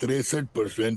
63%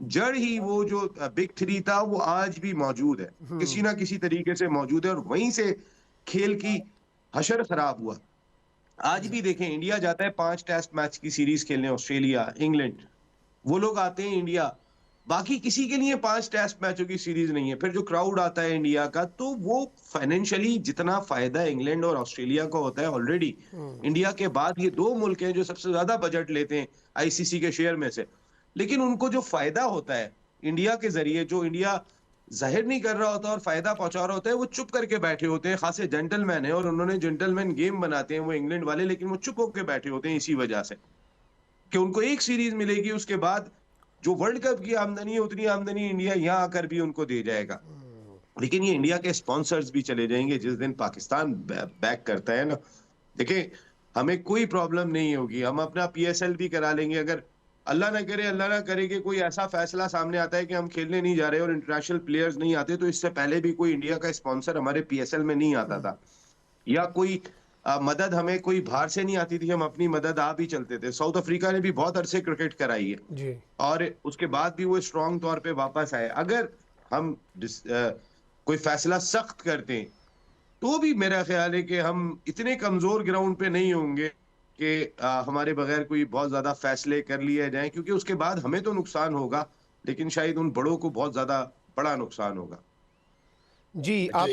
जड़ ही वो जो बिग थ्री था वो आज भी मौजूद है, किसी ना किसी तरीके से मौजूद है, और वहीं से खेल की हशर खराब हुआ। आज भी देखें, इंडिया जाता है 5 टेस्ट मैच की सीरीज खेलने, ऑस्ट्रेलिया, इंग्लैंड, वो लोग आते हैं इंडिया, बाकी किसी के लिए 5 टेस्ट मैचों की सीरीज नहीं है। फिर जो क्राउड आता है इंडिया का, तो वो फाइनेंशियली जितना फायदा इंग्लैंड और ऑस्ट्रेलिया को होता है ऑलरेडी, इंडिया के बाद ये 2 मुल्क हैं जो सबसे ज्यादा बजट लेते हैं आईसीसी के शेयर में से, लेकिन उनको जो फायदा होता है इंडिया के जरिए, जो इंडिया जाहिर नहीं कर रहा होता और फायदा पहुंचा रहा होता है, वो चुप करके बैठे होते हैं। खासे जेंटलमैन है और उन्होंने जेंटलमैन गेम बनाते हैं वो इंग्लैंड वाले, लेकिन वो चुप होकर बैठे होते हैं इसी वजह से कि उनको एक सीरीज मिलेगी, उसके बाद जो वर्ल्ड कप की आमदनी है उतनी आमदनी इंडिया यहाँ आकर भी उनको दे जाएगा। लेकिन ये इंडिया के स्पॉन्सर्स भी चले जाएंगे जिस दिन पाकिस्तान बैक करता है ना। देखिए, हमें कोई प्रॉब्लम नहीं होगी, हम अपना पीएसएल भी करा लेंगे। अगर अल्लाह ना करे कि कोई ऐसा फैसला सामने आता है कि हम खेलने नहीं जा रहे और इंटरनेशनल प्लेयर्स नहीं आते, तो इससे पहले भी कोई इंडिया का स्पॉन्सर हमारे पीएसएल में नहीं आता था, या कोई मदद हमें कोई बाहर से नहीं आती थी, हम अपनी मदद आप ही चलते थे। साउथ अफ्रीका ने भी बहुत अरसे क्रिकेट कराई है जी। और उसके बाद भी वो स्ट्रांग तौर पे वापस आए। अगर हम कोई फैसला सख्त करते हैं तो भी मेरा ख्याल है कि हम इतने कमजोर ग्राउंड पे नहीं होंगे कि हमारे बगैर कोई बहुत ज्यादा फैसले कर लिए जाएं, क्योंकि उसके बाद हमें तो नुकसान होगा, लेकिन शायद उन बड़ों को बहुत ज्यादा बड़ा नुकसान होगा। जी, आप